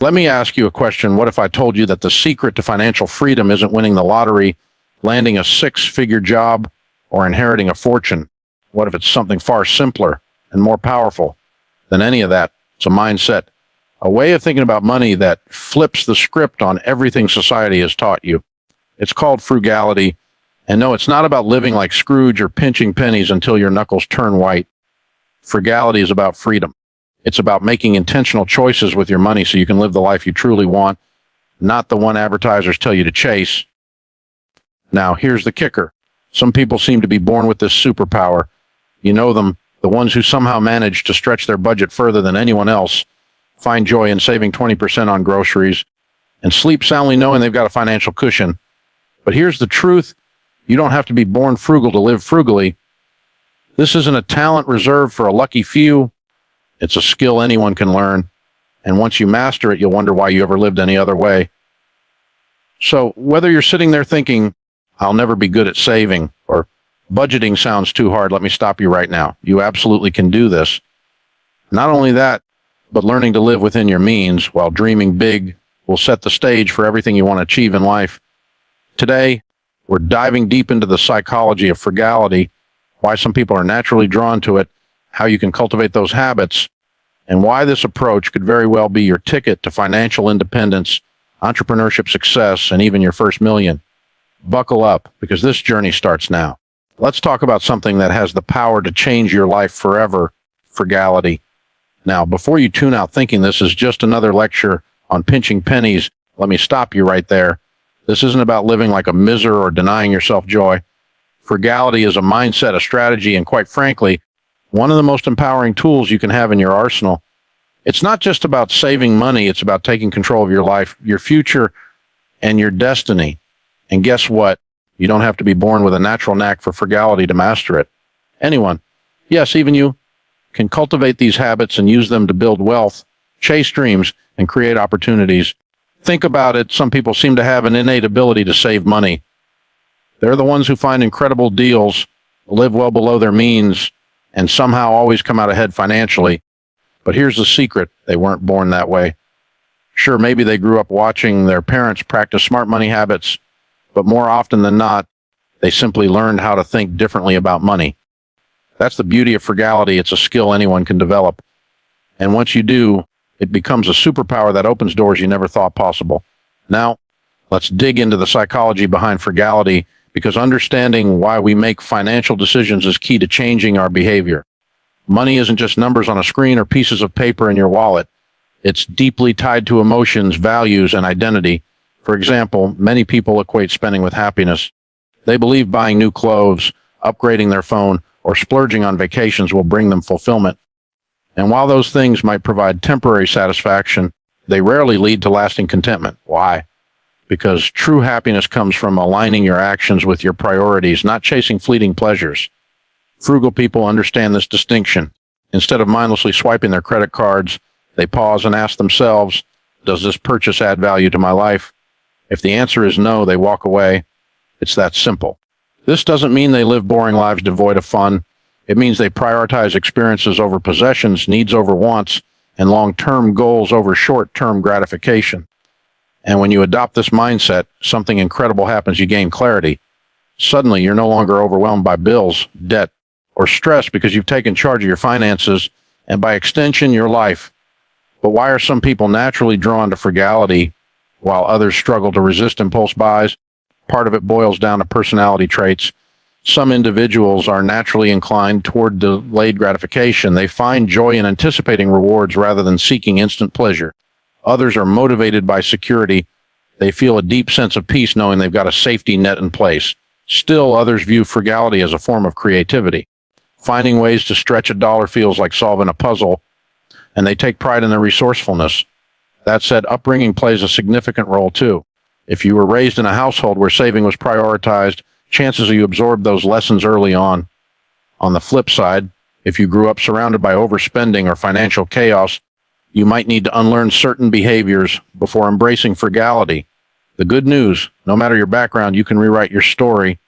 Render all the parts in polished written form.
Let me ask you a question. What if I told you that the secret to financial freedom isn't winning the lottery, landing a six-figure job, or inheriting a fortune? What if it's something far simpler and more powerful than any of that? It's a mindset, a way of thinking about money that flips the script on everything society has taught you. It's called frugality. And no, it's not about living like Scrooge or pinching pennies until your knuckles turn white. Frugality is about freedom. It's about making intentional choices with your money so you can live the life you truly want, not the one advertisers tell you to chase. Now, here's the kicker. Some people seem to be born with this superpower. You know them, the ones who somehow manage to stretch their budget further than anyone else, find joy in saving 20% on groceries, and sleep soundly knowing they've got a financial cushion. But here's the truth. You don't have to be born frugal to live frugally. This isn't a talent reserved for a lucky few. It's a skill anyone can learn. And once you master it, you'll wonder why you ever lived any other way. So whether you're sitting there thinking, I'll never be good at saving, or budgeting sounds too hard, let me stop you right now. You absolutely can do this. Not only that, but learning to live within your means while dreaming big will set the stage for everything you want to achieve in life. Today, we're diving deep into the psychology of frugality, why some people are naturally drawn to it, how you can cultivate those habits, and why this approach could very well be your ticket to financial independence, entrepreneurship success, and even your first million. Buckle up, because this journey starts now. Let's talk about something that has the power to change your life forever, frugality. Now, before you tune out thinking this is just another lecture on pinching pennies, let me stop you right there. This isn't about living like a miser or denying yourself joy. Frugality is a mindset, a strategy, and quite frankly, one of the most empowering tools you can have in your arsenal. It's not just about saving money, it's about taking control of your life, your future, and your destiny. And guess what? You don't have to be born with a natural knack for frugality to master it. Anyone, yes, even you, can cultivate these habits and use them to build wealth, chase dreams, and create opportunities. Think about it. Some people seem to have an innate ability to save money. They're the ones who find incredible deals, live well below their means, and somehow always come out ahead financially. But here's the secret. They weren't born that way. Sure, maybe they grew up watching their parents practice smart money habits, but more often than not, they simply learned how to think differently about money. That's the beauty of frugality. It's a skill anyone can develop. And once you do, it becomes a superpower that opens doors you never thought possible. Now, let's dig into the psychology behind frugality, because understanding why we make financial decisions is key to changing our behavior. Money isn't just numbers on a screen or pieces of paper in your wallet. It's deeply tied to emotions, values, and identity. For example, many people equate spending with happiness. They believe buying new clothes, upgrading their phone, or splurging on vacations will bring them fulfillment. And while those things might provide temporary satisfaction, they rarely lead to lasting contentment. Why? Because true happiness comes from aligning your actions with your priorities, not chasing fleeting pleasures. Frugal people understand this distinction. Instead of mindlessly swiping their credit cards, they pause and ask themselves, does this purchase add value to my life? If the answer is no, they walk away. It's that simple. This doesn't mean they live boring lives devoid of fun. It means they prioritize experiences over possessions, needs over wants, and long-term goals over short-term gratification. And when you adopt this mindset, something incredible happens. You gain clarity. Suddenly, you're no longer overwhelmed by bills, debt, or stress because you've taken charge of your finances and, by extension, your life. But why are some people naturally drawn to frugality while others struggle to resist impulse buys? Part of it boils down to personality traits. Some individuals are naturally inclined toward delayed gratification. They find joy in anticipating rewards rather than seeking instant pleasure. Others are motivated by security. They feel a deep sense of peace knowing they've got a safety net in place. Still, others view frugality as a form of creativity. Finding ways to stretch a dollar feels like solving a puzzle, and they take pride in their resourcefulness. That said, upbringing plays a significant role too. If you were raised in a household where saving was prioritized, chances are you absorbed those lessons early on. On the flip side, if you grew up surrounded by overspending or financial chaos, you might need to unlearn certain behaviors before embracing frugality. The good news, no matter your background, you can rewrite your story.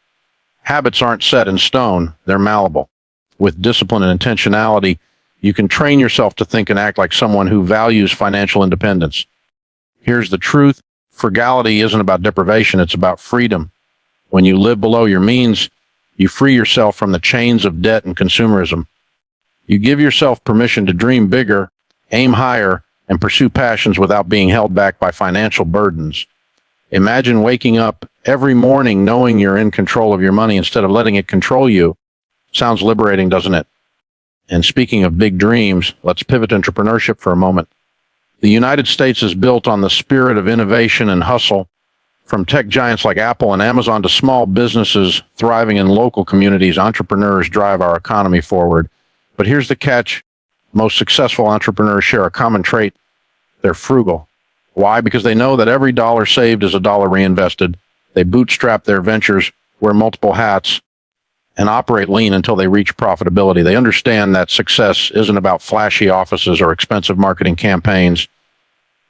Habits aren't set in stone, they're malleable. With discipline and intentionality, you can train yourself to think and act like someone who values financial independence. Here's the truth. Frugality isn't about deprivation, it's about freedom. When you live below your means, you free yourself from the chains of debt and consumerism. You give yourself permission to dream bigger, aim higher, and pursue passions without being held back by financial burdens. Imagine waking up every morning knowing you're in control of your money instead of letting it control you. Sounds liberating, doesn't it? And speaking of big dreams, let's pivot to entrepreneurship for a moment. The United States is built on the spirit of innovation and hustle. From tech giants like Apple and Amazon to small businesses thriving in local communities, entrepreneurs drive our economy forward. But here's the catch. Most successful entrepreneurs share a common trait. They're frugal. Why? Because they know that every dollar saved is a dollar reinvested. They bootstrap their ventures, wear multiple hats, and operate lean until they reach profitability. They understand that success isn't about flashy offices or expensive marketing campaigns.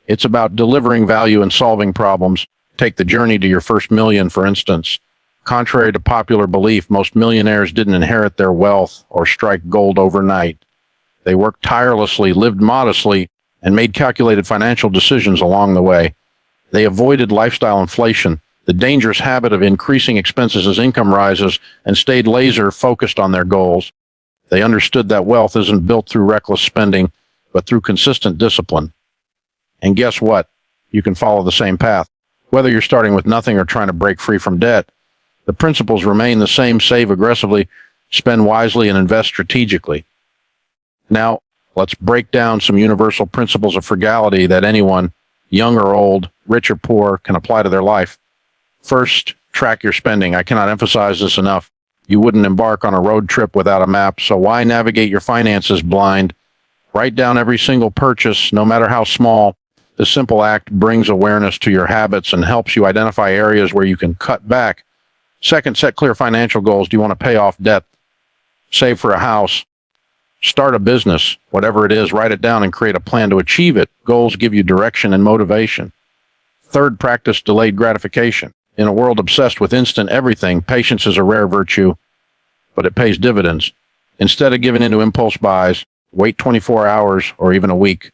It's about delivering value and solving problems. Take the journey to your first million, for instance. Contrary to popular belief, most millionaires didn't inherit their wealth or strike gold overnight. They worked tirelessly, lived modestly, and made calculated financial decisions along the way. They avoided lifestyle inflation, the dangerous habit of increasing expenses as income rises, and stayed laser focused on their goals. They understood that wealth isn't built through reckless spending, but through consistent discipline. And guess what? You can follow the same path. Whether you're starting with nothing or trying to break free from debt, the principles remain the same. Save aggressively, spend wisely, and invest strategically. Now, let's break down some universal principles of frugality that anyone, young or old, rich or poor, can apply to their life. First, track your spending. I cannot emphasize this enough. You wouldn't embark on a road trip without a map, so why navigate your finances blind? Write down every single purchase, no matter how small. This simple act brings awareness to your habits and helps you identify areas where you can cut back. Second, set clear financial goals. Do you want to pay off debt? Save for a house? Start a business? Whatever it is, write it down and create a plan to achieve it. Goals give you direction and motivation. Third, practice delayed gratification. In a world obsessed with instant everything, patience is a rare virtue, but it pays dividends. Instead of giving into impulse buys, wait 24 hours or even a week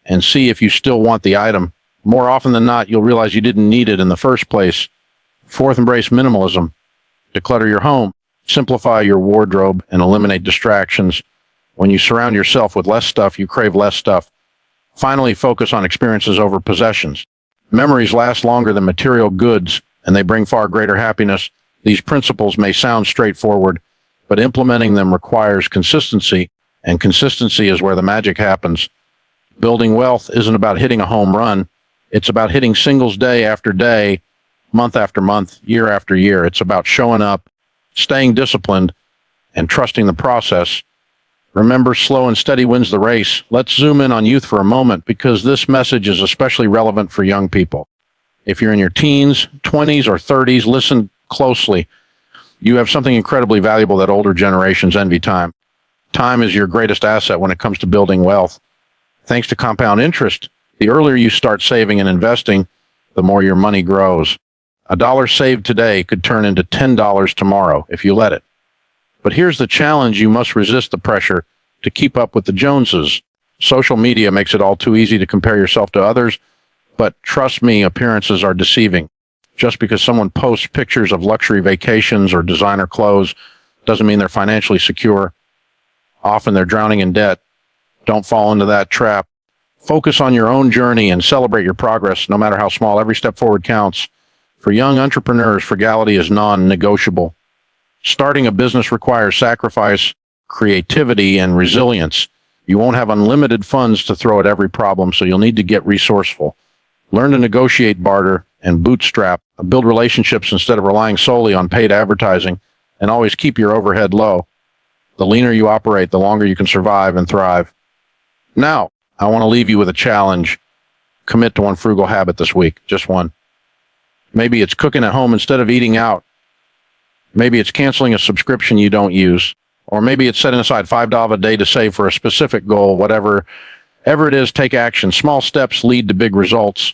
and see if you still want the item. More often than not, you'll realize you didn't need it in the first place. Fourth, embrace minimalism. Declutter your home, simplify your wardrobe, and eliminate distractions. When you surround yourself with less stuff, you crave less stuff. Finally, focus on experiences over possessions. Memories last longer than material goods, and they bring far greater happiness. These principles may sound straightforward, but implementing them requires consistency, and consistency is where the magic happens. Building wealth isn't about hitting a home run. It's about hitting singles day after day, month after month, year after year. It's about showing up, staying disciplined, and trusting the process. Remember, slow and steady wins the race. Let's zoom in on youth for a moment because this message is especially relevant for young people. If you're in your teens, 20s, or 30s, listen closely. You have something incredibly valuable that older generations envy: time. Time is your greatest asset when it comes to building wealth. Thanks to compound interest, the earlier you start saving and investing, the more your money grows. $1 saved today could turn into $10 tomorrow if you let it. But here's the challenge: you must resist the pressure to keep up with the Joneses. Social media makes it all too easy to compare yourself to others, but trust me, appearances are deceiving. Just because someone posts pictures of luxury vacations or designer clothes doesn't mean they're financially secure. Often they're drowning in debt. Don't fall into that trap. Focus on your own journey and celebrate your progress, no matter how small. Every step forward counts. For young entrepreneurs, frugality is non-negotiable. Starting a business requires sacrifice, creativity, and resilience. You won't have unlimited funds to throw at every problem, so you'll need to get resourceful. Learn to negotiate barter and bootstrap. Build relationships instead of relying solely on paid advertising, and always keep your overhead low. The leaner you operate, the longer you can survive and thrive. Now, I want to leave you with a challenge. Commit to one frugal habit this week, just one. Maybe it's cooking at home instead of eating out. Maybe it's canceling a subscription you don't use. Or maybe it's setting aside $5 a day to save for a specific goal. Whatever it is, take action. Small steps lead to big results.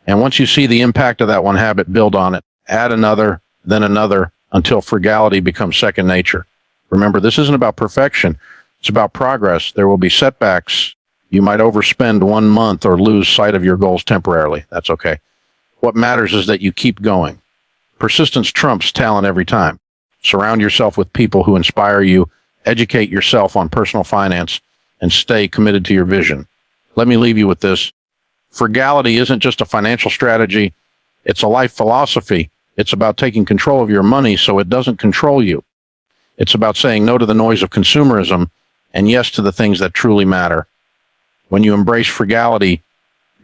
And once you see the impact of that one habit, build on it. Add another, then another, until frugality becomes second nature. Remember, this isn't about perfection. It's about progress. There will be setbacks. You might overspend 1 month or lose sight of your goals temporarily. That's okay. What matters is that you keep going. Persistence trumps talent every time. Surround yourself with people who inspire you, educate yourself on personal finance, and stay committed to your vision. Let me leave you with this. Frugality isn't just a financial strategy, it's a life philosophy. It's about taking control of your money so it doesn't control you. It's about saying no to the noise of consumerism and yes to the things that truly matter. When you embrace frugality,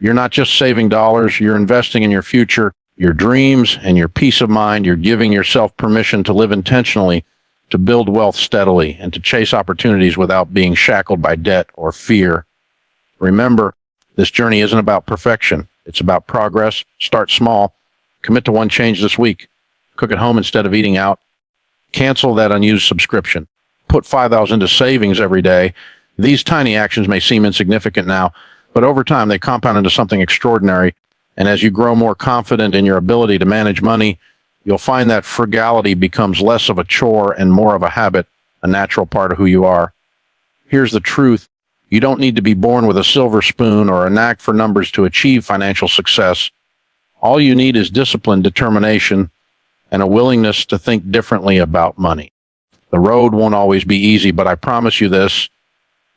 you're not just saving dollars, you're investing in your future, your dreams, and your peace of mind. You're giving yourself permission to live intentionally, to build wealth steadily, and to chase opportunities without being shackled by debt or fear. Remember, this journey isn't about perfection. It's about progress. Start small. Commit to one change this week. Cook at home instead of eating out. Cancel that unused subscription. Put $5 into savings every day. These tiny actions may seem insignificant now, but over time they compound into something extraordinary. And as you grow more confident in your ability to manage money, you'll find that frugality becomes less of a chore and more of a habit, a natural part of who you are. Here's the truth. You don't need to be born with a silver spoon or a knack for numbers to achieve financial success. All you need is discipline, determination, and a willingness to think differently about money. The road won't always be easy, but I promise you this,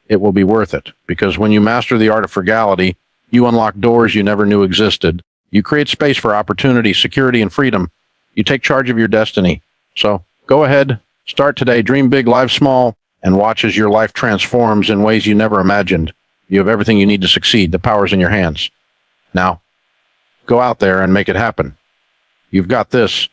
it will be worth it. Because when you master the art of frugality, you unlock doors you never knew existed. You create space for opportunity, security, and freedom. You take charge of your destiny. So go ahead, start today, dream big, live small, and watch as your life transforms in ways you never imagined. You have everything you need to succeed. The power's in your hands. Now, go out there and make it happen. You've got this.